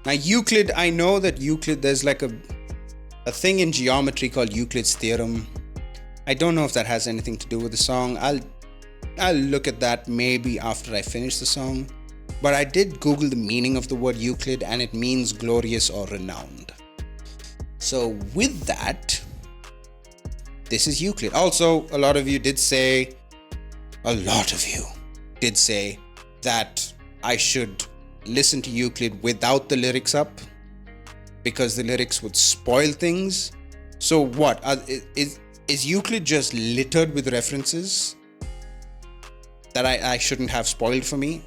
Now, Euclid, I know that Euclid, there's like a thing in geometry called Euclid's theorem. I don't know if that has anything to do with the song. I'll look at that maybe after I finish the song. But I did Google the meaning of the word Euclid, and it means glorious or renowned. So with that, this is Euclid. Also, a lot of you did say that I should listen to Euclid without the lyrics up, because the lyrics would spoil things. So what? Is Euclid just littered with references that I shouldn't have spoiled for me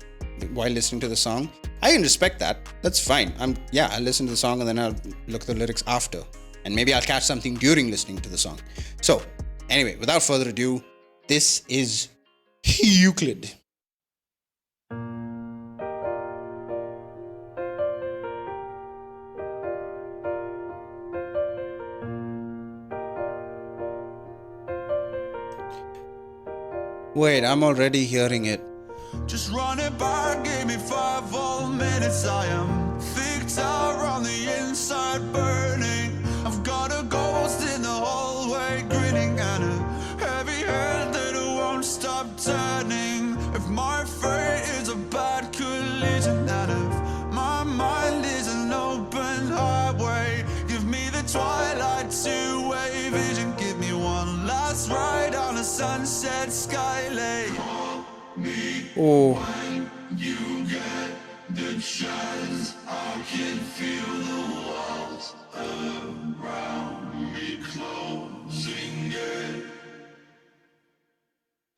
while listening to the song? I can respect that. That's fine. I'll listen to the song and then I'll look at the lyrics after. And maybe I'll catch something during listening to the song. So, anyway, without further ado, this is Euclid. Wait, I'm already hearing it. Just run it back, give me 5 whole minutes. I am thick out on the inside, burning. I've got a ghost in the hallway, grinning, and a heavy head that won't stop turning. If my fate is a bad collision, and if my mind is an open highway, give me the twilight two-way vision. Give me one last ride on a sunset skylane. Oh. When you get the chance, I can feel the walls around me closing in.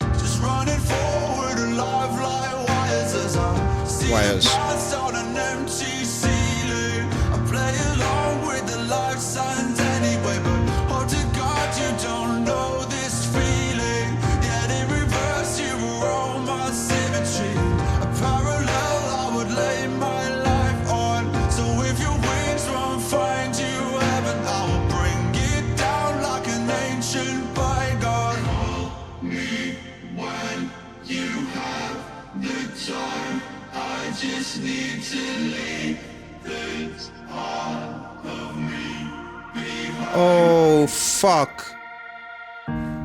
Just running forward, alive like wires, as I see the past on an empty ceiling. I play along with the life signs anyway, but oh to God, you don't know this feeling. Yet in reverse, you were all my symmetry. A parallel I would lay my life on. So if your wings won't find you heaven, I will bring it down like an ancient bygone. Call me when you have the time. I just need to leave this part of me behind. Oh, fuck.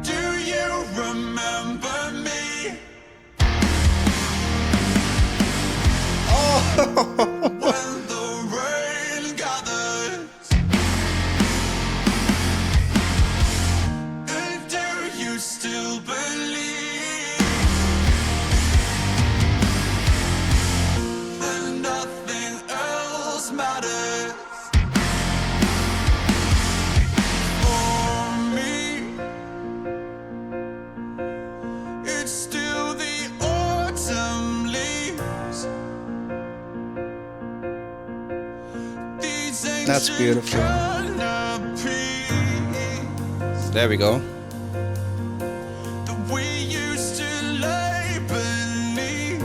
Do you remember me? When the rain gathers, and do you still believe that nothing else matters for me? It's still the autumn leaves. That's beautiful. There we go. That we used to lay beneath.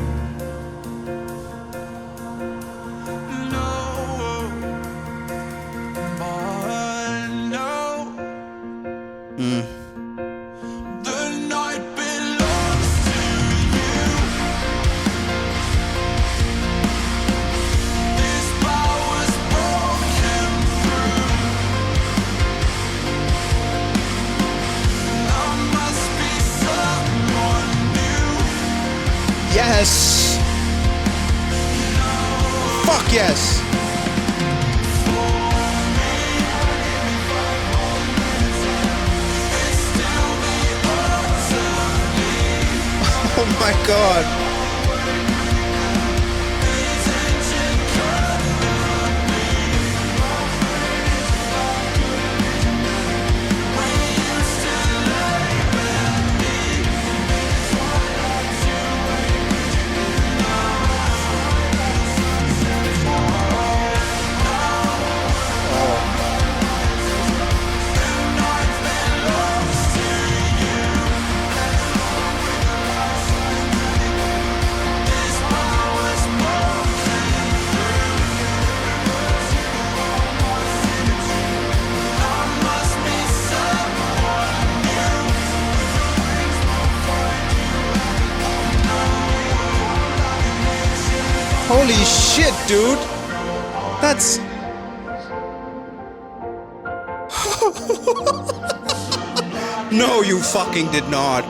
No, but no. The night belongs to you. This power's broken through. I must be someone new. Yes. Fuck yes. It's still the autumn leaves. Oh my god. These ancient we used to lay beneath. Holy shit, dude. That's no, you fucking did not.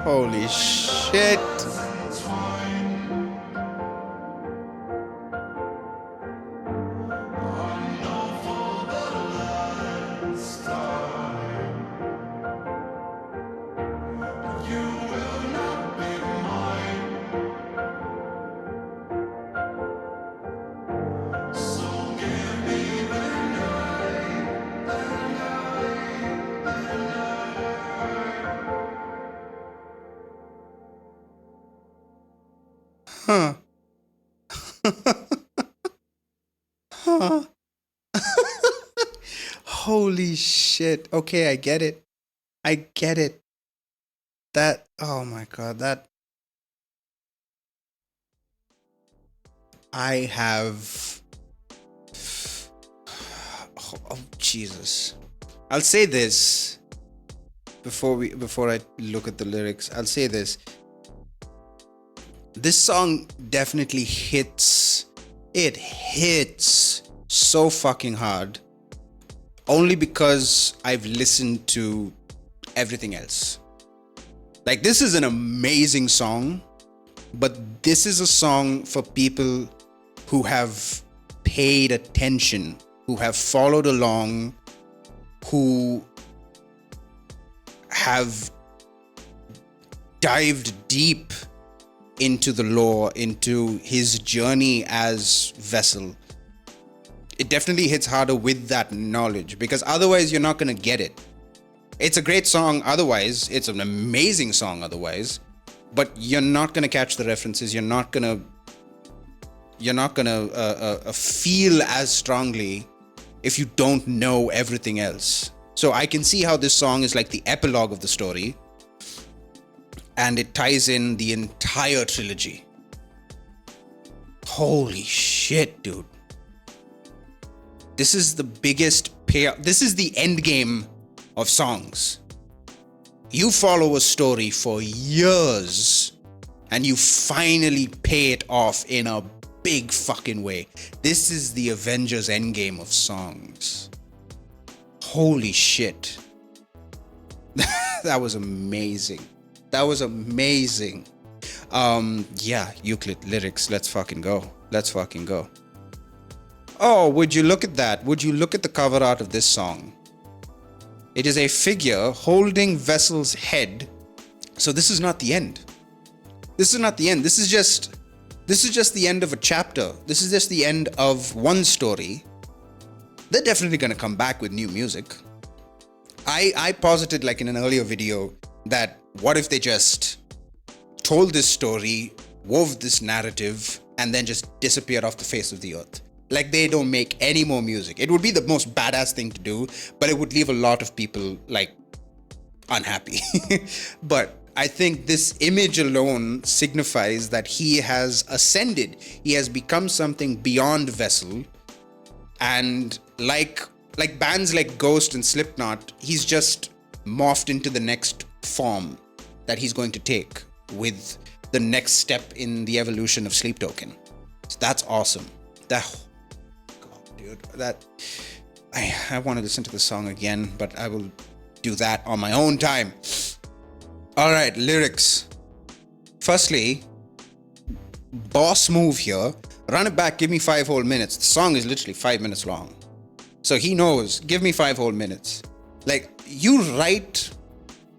Holy shit. Huh. Huh. Holy shit. Okay, I get it. I get it. That, oh my god, that. I have. Oh, Jesus. I'll say this before I look at the lyrics. I'll say this. This song definitely hits. It hits so fucking hard. Only because I've listened to everything else. Like, this is an amazing song, but this is a song for people who have paid attention, who have followed along, who have dived deep into the lore, into his journey as Vessel. It definitely hits harder with that knowledge, because otherwise you're not going to get it. It's a great song otherwise, it's an amazing song otherwise, but you're not going to catch the references, you're not going to feel as strongly if you don't know everything else. So I can see how this song is like the epilogue of the story, and it ties in the entire trilogy. Holy shit, dude. This is the biggest payoff. This is the end game of songs. You follow a story for years and you finally pay it off in a big fucking way. This is the Avengers endgame of songs. Holy shit. That was amazing. That was amazing. Yeah, Euclid lyrics. Let's fucking go. Let's fucking go. Oh, would you look at that? Would you look at the cover art of this song? It is a figure holding Vessel's head. So this is not the end. This is not the end. This is just the end of a chapter. This is just the end of one story. They're definitely going to come back with new music. I posited, like in an earlier video, that what if they just told this story, wove this narrative, and then just disappeared off the face of the earth. Like, they don't make any more music. It would be the most badass thing to do, but it would leave a lot of people, like, unhappy. But I think this image alone signifies that he has ascended. He has become something beyond Vessel. And like bands like Ghost and Slipknot, he's just morphed into the next form that he's going to take with the next step in the evolution of Sleep Token. So that's awesome. I want to listen to the song again, but I will do that on my own time. All right, lyrics. Firstly, boss move here. Run it back, give me 5 whole minutes. The song is literally 5 minutes long. So he knows, give me 5 whole minutes. Like, you write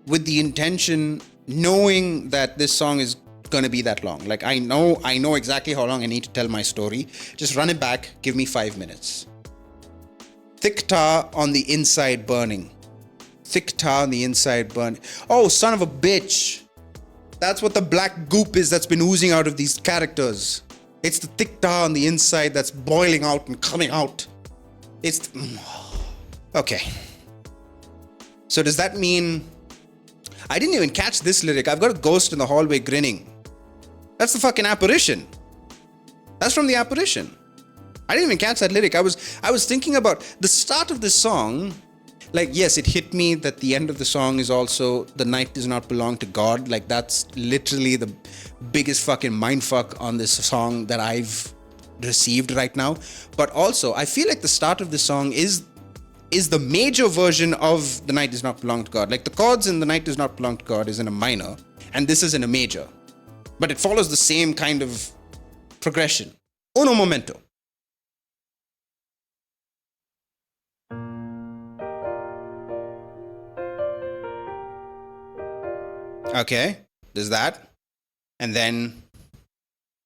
with the intention, knowing that this song is going to be that long. Like, I know exactly how long I need to tell my story. Just run it back, give me 5 minutes. Thick tar on the inside burning. Thick tar on the inside burning. Oh, son of a bitch. That's what the black goop is that's been oozing out of these characters. It's the thick tar on the inside that's boiling out and coming out. It's... Okay. So does that mean... I didn't even catch this lyric. I've got a ghost in the hallway grinning. That's the fucking apparition. That's from The Apparition. I didn't even catch that lyric. I was thinking about the start of this song. Like, yes, it hit me that the end of the song is also the night does not belong to God. Like, that's literally the biggest fucking mindfuck on this song that I've received right now. But also, I feel like the start of the song is the major version of the night does not belong to God. Like, the chords in the night does not belong to God is in a minor, and this is in a major. But it follows the same kind of progression. Uno momento. Okay, there's that. And then,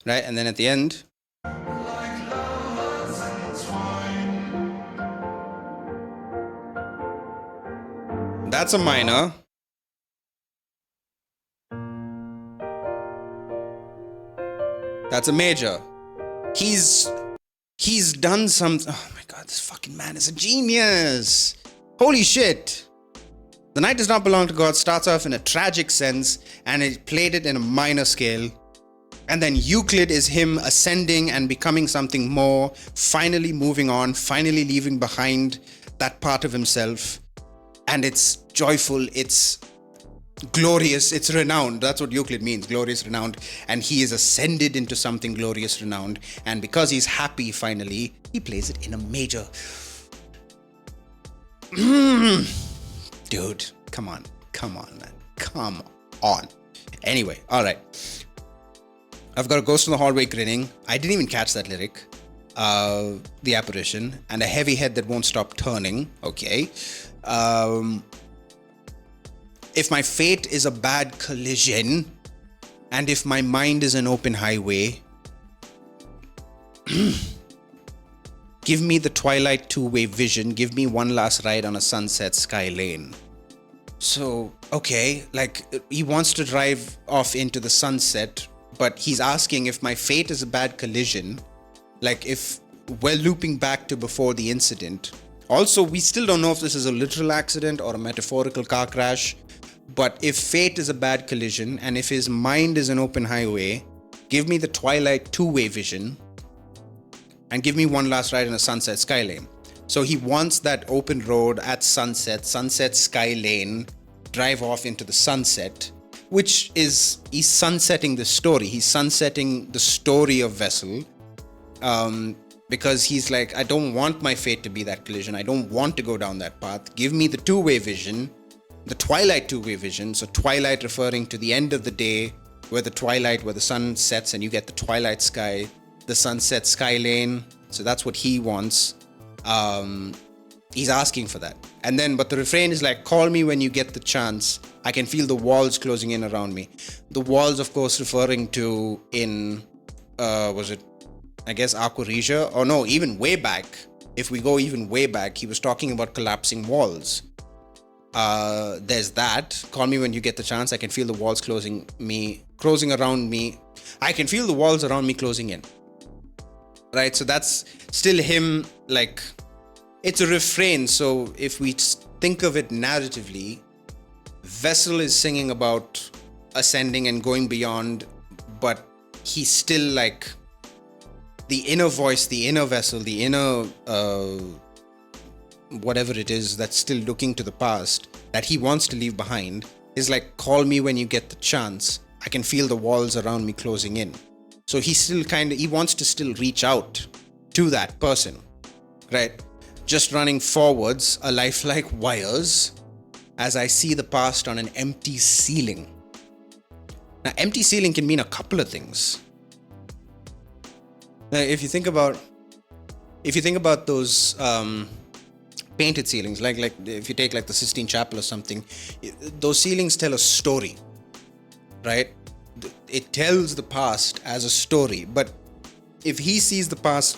right, and then at the end. That's a minor. That's a major. He's done some. Oh my god, this fucking man is a genius. Holy shit. The Night Does Not Belong to God starts off in a tragic sense, and it played it in a minor scale. And then Euclid is him ascending and becoming something more, finally moving on, finally leaving behind that part of himself. And it's joyful, it's glorious, it's renowned. That's what Euclid means, glorious, renowned. And he is ascended into something glorious, renowned. And because he's happy finally, he plays it in a major. Dude, come on, man. Come on. Anyway, all right. I've got a ghost in the hallway grinning. I didn't even catch that lyric. The Apparition. And a heavy head that won't stop turning. Okay. If my fate is a bad collision, and if my mind is an open highway, give me the twilight two-way vision. Give me one last ride on a sunset sky lane. So, okay, like, he wants to drive off into the sunset, but he's asking if my fate is a bad collision, like if we're looping back to before the incident. Also, we still don't know if this is a literal accident or a metaphorical car crash, but if fate is a bad collision and if his mind is an open highway, give me the twilight two-way vision and give me one last ride on a sunset sky lane. So he wants that open road at sunset sky lane, drive off into the sunset, which is, he's sunsetting the story. He's sunsetting the story of Vessel, because he's like, I don't want my fate to be that collision. I don't want to go down that path. Give me the two-way vision, the twilight two-way vision. So twilight referring to the end of the day, where the sun sets and you get the twilight sky, the sunset sky lane. So that's what he wants. He's asking for that. And then, but the refrain is like, call me when you get the chance. I can feel the walls closing in around me. The walls, of course, referring to in, was it, I guess, Aquaregia? Or no, even way back. If we go even way back, he was talking about collapsing walls. There's that. Call me when you get the chance. I can feel the walls closing around me. I can feel the walls around me closing in. Right? So that's still him, like, it's a refrain. So if we think of it narratively, Vessel is singing about ascending and going beyond, but he's still like the inner voice, the inner Vessel, the inner whatever it is that's still looking to the past that he wants to leave behind is like, call me when you get the chance. I can feel the walls around me closing in. So he still he wants to still reach out to that person, right? Just running forwards, a life like wires, as I see the past on an empty ceiling. Now, empty ceiling can mean a couple of things. Now, if you think about those painted ceilings, like if you take like the Sistine Chapel or something, those ceilings tell a story, right? It tells the past as a story. But if he sees the past,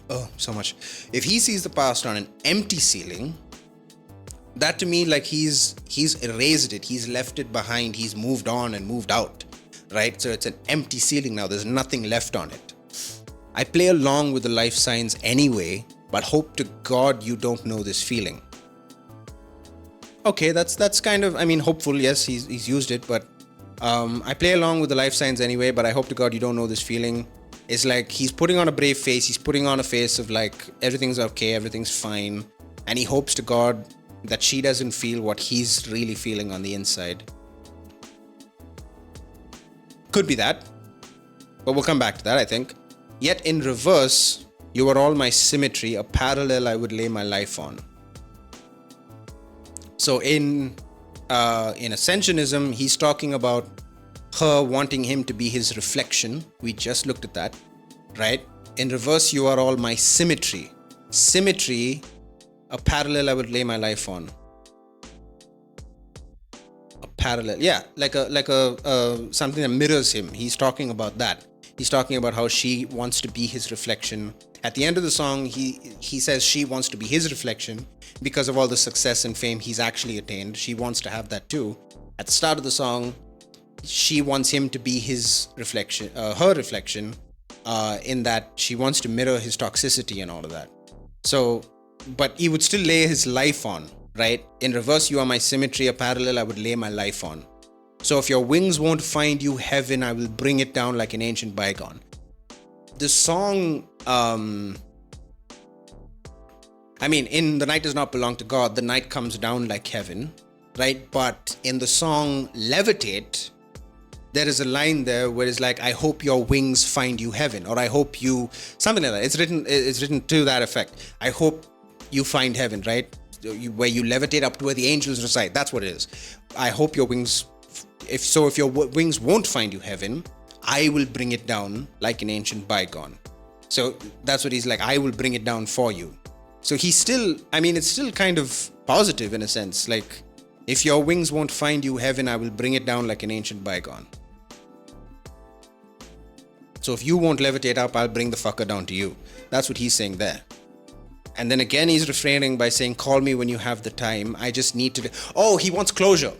if he sees the past on an empty ceiling, that to me, like, he's erased it, he's left it behind, he's moved on and moved out, right? So it's an empty ceiling now, there's nothing left on it. I play along with the life signs anyway, but hope to God you don't know this feeling. Okay, that's kind of, I mean, hopeful, yes, he's used it, but I play along with the life signs anyway, but I hope to God you don't know this feeling. It's like he's putting on a brave face. He's putting on a face of like everything's okay, everything's fine, and he hopes to God that she doesn't feel what he's really feeling on the inside. Could be that, but we'll come back to that, I think. Yet in reverse, you are all my symmetry, a parallel I would lay my life on. So in Ascensionism, he's talking about her wanting him to be his reflection. We just looked at that, right? In reverse, you are all my symmetry. Symmetry, a parallel I would lay my life on. A parallel, yeah, like a something that mirrors him. He's talking about that. He's talking about how she wants to be his reflection. At the end of the song, he says she wants to be his reflection because of all the success and fame he's actually attained. She wants to have that too. At the start of the song, she wants him to be his reflection, her reflection, in that she wants to mirror his toxicity and all of that. So, but he would still lay his life on, right? In reverse, you are my symmetry, a parallel I would lay my life on. So if your wings won't find you heaven, I will bring it down like an ancient bygone. The song, in The Night Does Not Belong to God, the night comes down like heaven, right? But in the song Levitate, there is a line there where it's like, I hope your wings find you heaven, or I hope you, something like that. It's written to that effect. I hope you find heaven, right? Where you levitate up to where the angels reside. That's what it is. I hope your wings, if your wings won't find you heaven, I will bring it down like an ancient bygone. So that's what he's like, I will bring it down for you. So he's still, it's still kind of positive in a sense. Like, if your wings won't find you heaven, I will bring it down like an ancient bygone. So if you won't levitate up, I'll bring the fucker down to you. That's what he's saying there. And then again, he's refraining by saying, call me when you have the time. I just need to... Oh, he wants closure.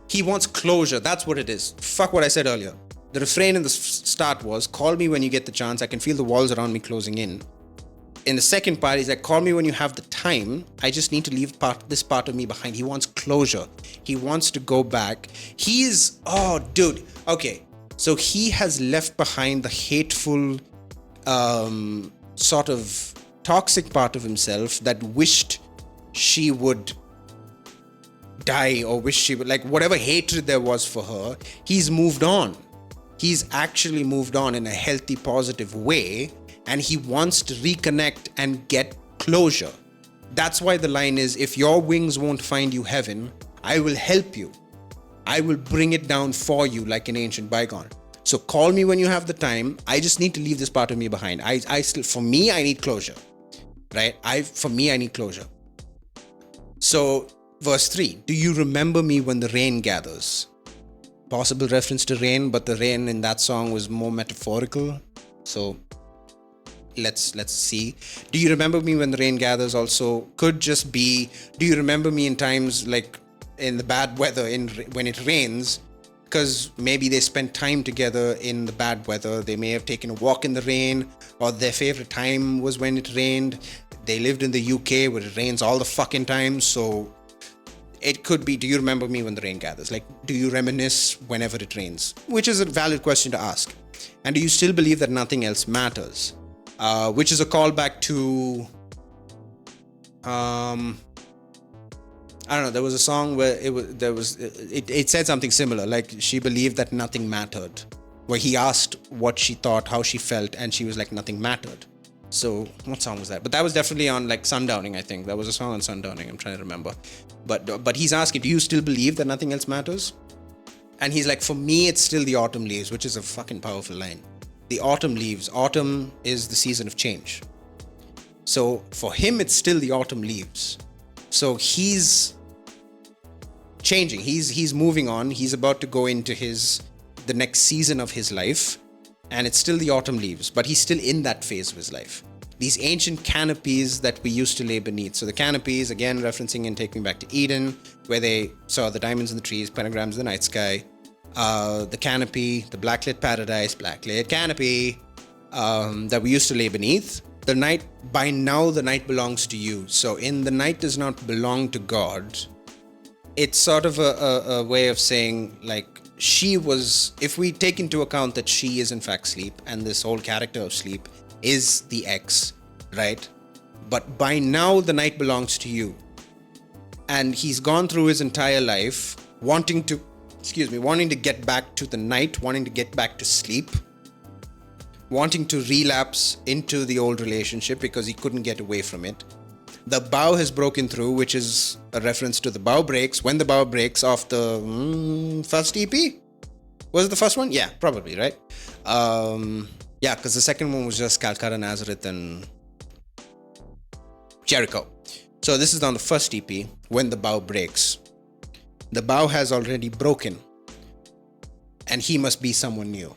He wants closure. That's what it is. Fuck what I said earlier. The refrain in the start was, call me when you get the chance. I can feel the walls around me closing in. In the second part, he's like, call me when you have the time. I just need to leave this part of me behind. He wants closure. He wants to go back. Oh, dude. Okay. So he has left behind the hateful, sort of toxic part of himself that wished she would die, or wished she would, like, whatever hatred there was for her, he's moved on. He's actually moved on in a healthy, positive way, and he wants to reconnect and get closure. That's why the line is, if your wings won't find you heaven, I will help you. I will bring it down for you like an ancient bygone. So call me when you have the time. I just need to leave this part of me behind. For me, I need closure, right? I need closure. So verse 3, do you remember me when the rain gathers? Possible reference to rain, but the rain in that song was more metaphorical. So let's see. Do you remember me when the rain gathers also could just be, do you remember me in times like in the bad weather, when it rains? Because maybe they spent time together in the bad weather. They may have taken a walk in the rain, or their favorite time was when it rained. They lived in the UK where it rains all the fucking time. So it could be, do you remember me when the rain gathers? Like, do you reminisce whenever it rains? Which is a valid question to ask. And do you still believe that nothing else matters? Which is a callback to, I don't know, there was a song where it said something similar, like she believed that nothing mattered, where he asked what she thought, how she felt, and she was like, nothing mattered. So what song was that? But that was definitely on like Sundowning, I think. That was a song on Sundowning, I'm trying to remember. But he's asking, do you still believe that nothing else matters? And he's like, for me, it's still the autumn leaves, which is a fucking powerful line. The autumn leaves. Autumn is the season of change. So for him, it's still the autumn leaves. So he's changing. He's moving on. He's about to go into the next season of his life. And it's still the autumn leaves, but he's still in that phase of his life. These ancient canopies that we used to lay beneath. So the canopies, again, referencing and taking back to Eden, where they saw the diamonds in the trees, pentagrams in the night sky. The canopy, the blacklit paradise, blacklit canopy that we used to lay beneath. By now the night belongs to you. So in the night does not belong to God. It's sort of a way of saying, like, she was, if we take into account that she is in fact Sleep and this whole character of Sleep is the ex, right? But by now the night belongs to you. And he's gone through his entire life wanting to get back to the night, wanting to get back to sleep, wanting to relapse into the old relationship because he couldn't get away from it. The bow has broken through, which is a reference to the bow breaks. When the bow breaks off the first EP? Was it the first one? Yeah, probably, right? Yeah, because the second one was just Calcutta, Nazareth, and Jericho. So this is on the first EP, When the Bow Breaks. The bow has already broken, and he must be someone new.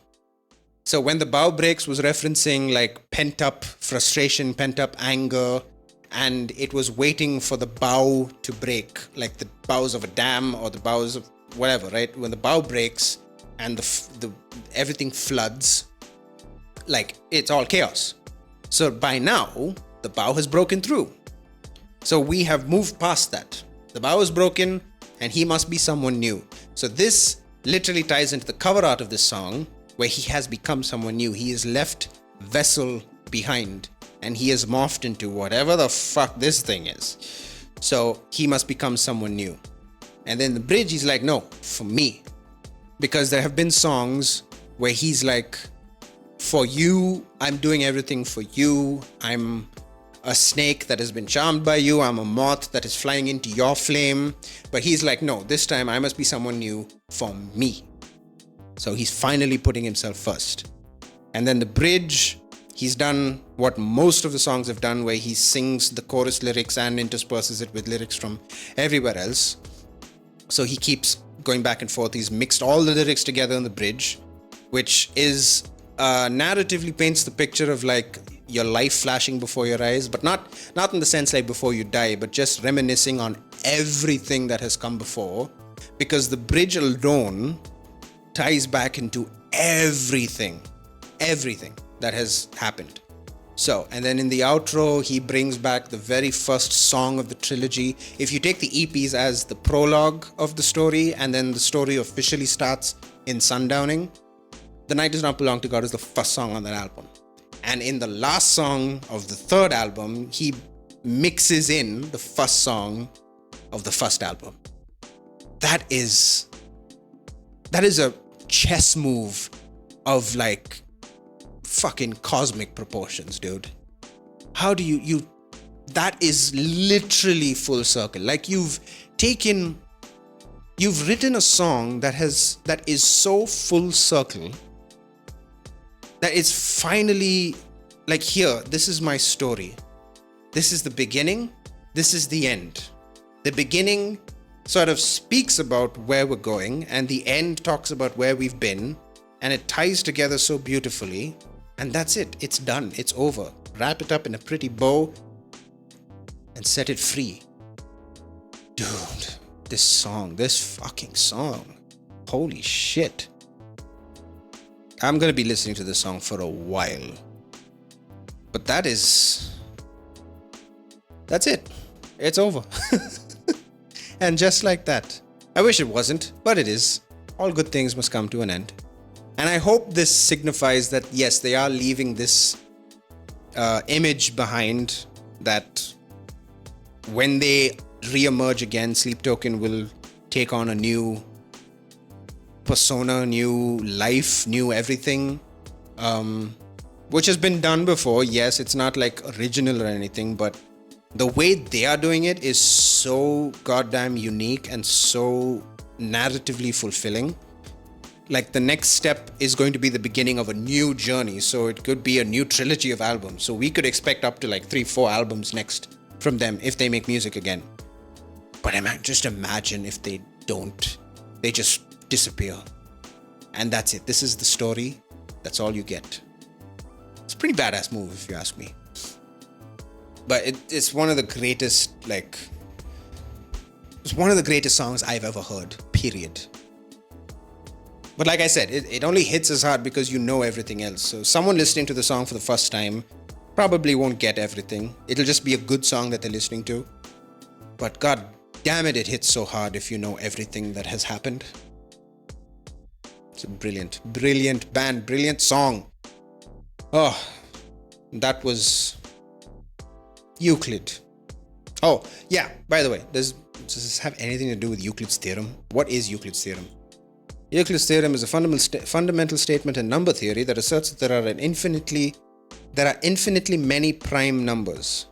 So when the bow breaks was referencing like pent-up frustration, pent-up anger, and it was waiting for the bow to break, like the bows of a dam or the bows of whatever, right? When the bow breaks and the everything floods, like it's all chaos. So by now, the bow has broken through. So we have moved past that. The bow is broken and he must be someone new. So this literally ties into the cover art of this song, where he has become someone new. He has left vessel behind and he has morphed into whatever the fuck this thing is. So he must become someone new. And then the bridge, he's like, no, for me. Because there have been songs where he's like, for you, I'm doing everything for you. I'm a snake that has been charmed by you. I'm a moth that is flying into your flame. But he's like, no, this time I must be someone new for me. So he's finally putting himself first. And then the bridge, he's done what most of the songs have done, where he sings the chorus lyrics and intersperses it with lyrics from everywhere else. So he keeps going back and forth. He's mixed all the lyrics together in the bridge, which is narratively paints the picture of like your life flashing before your eyes, but not in the sense like before you die, but just reminiscing on everything that has come before, because the bridge alone ties back into everything that has happened. So, and then in the outro, he brings back the very first song of the trilogy. If you take the EPs as the prologue of the story, and then the story officially starts in Sundowning, The Night Does Not Belong to God is the first song on that album. And in the last song of the third album, he mixes in the first song of the first album. That is a chess move of like fucking cosmic proportions, dude. How do you that is literally full circle. Like you've written a song that is so full circle that it's finally like, here, this is my story. This is the beginning, this is the end. The beginning sort of speaks about where we're going, and the end talks about where we've been, and it ties together so beautifully, and that's it. It's done. It's over. Wrap it up in a pretty bow and set it free. Dude, this fucking song. Holy shit. I'm gonna be listening to this song for a while. But that's it. It's over. And just like that. I wish it wasn't, but it is. All good things must come to an end. And I hope this signifies that, yes, they are leaving this image behind, that when they re-emerge again, Sleep Token will take on a new persona, new life, new everything, which has been done before. Yes, it's not like original or anything, but the way they are doing it is so goddamn unique and so narratively fulfilling. Like the next step is going to be the beginning of a new journey, so it could be a new trilogy of albums. So we could expect up to like 3-4 albums next from them if they make music again. But just imagine if they don't. They just disappear. And that's it. This is the story. That's all you get. It's a pretty badass move if you ask me. But it's one of the greatest, it's one of the greatest songs I've ever heard, period. But like I said, it only hits as hard because you know everything else. So someone listening to the song for the first time probably won't get everything. It'll just be a good song that they're listening to. But god damn it, it hits so hard if you know everything that has happened. It's a brilliant, brilliant band, brilliant song. Oh, that was Euclid. Oh, yeah, by the way, does this have anything to do with Euclid's theorem? What is Euclid's theorem? Euclid's theorem is a fundamental statement in number theory that asserts that there are infinitely many prime numbers.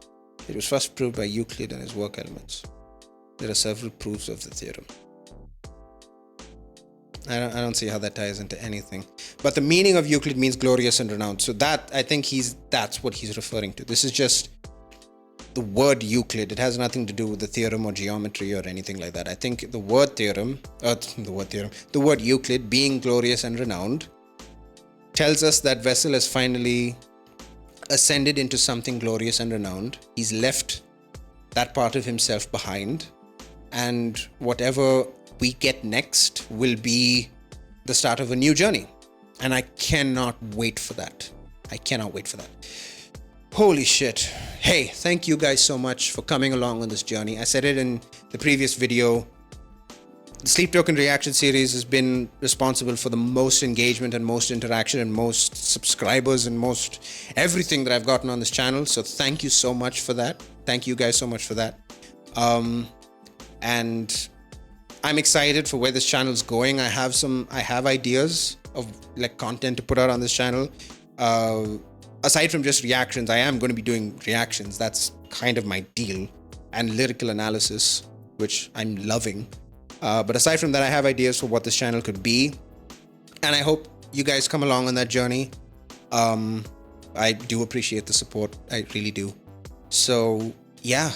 It was first proved by Euclid and his work Elements. There are several proofs of the theorem. I don't see how that ties into anything. But the meaning of Euclid means glorious and renowned. So that, I think that's what he's referring to. This is just the word Euclid. It has nothing to do with the theorem or geometry or anything like that. I think the word Euclid, being glorious and renowned, tells us that Vessel has finally ascended into something glorious and renowned. He's left that part of himself behind, and whatever we get next will be the start of a new journey. And I cannot wait for that. Holy shit. Hey, thank you guys so much for coming along on this journey. I said it in the previous video. The Sleep Token reaction series has been responsible for the most engagement and most interaction and most subscribers and most everything that I've gotten on this channel. So thank you so much for that. Thank you guys so much for that. And I'm excited for where this channel is going. I have ideas of like content to put out on this channel. Aside from just reactions, I am going to be doing reactions. That's kind of my deal, and lyrical analysis, which I'm loving. But aside from that, I have ideas for what this channel could be, and I hope you guys come along on that journey. I do appreciate the support. I really do. So yeah,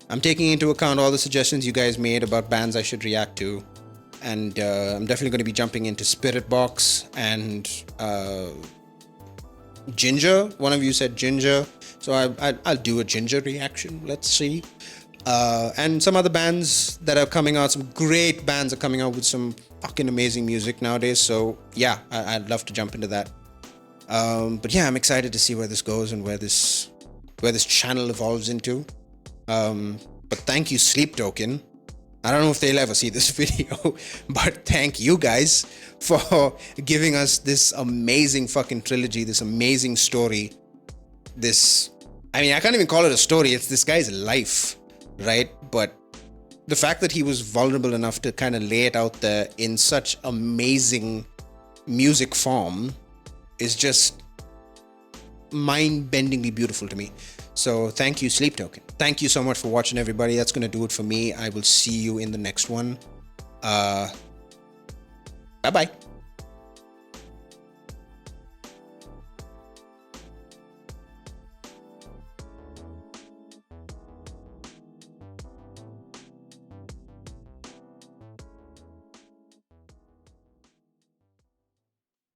I'm taking into account all the suggestions you guys made about bands I should react to, and I'm definitely going to be jumping into Spirit Box and Ginger. One of you said Ginger, so I'll do a Ginger reaction. Let's see. And some other bands that are coming out, some great bands are coming out with some fucking amazing music nowadays. So yeah, I'd love to jump into that. But yeah, I'm excited to see where this goes and where this channel evolves into. But thank you, Sleep Token. I don't know if they'll ever see this video, but thank you guys for giving us this amazing fucking trilogy, this amazing story. I can't even call it a story. It's this guy's life, right? But the fact that he was vulnerable enough to kind of lay it out there in such amazing music form is just mind-bendingly beautiful to me. So thank you, Sleep Token. Thank you so much for watching, everybody. That's going to do it for me. I will see you in the next one. Bye-bye.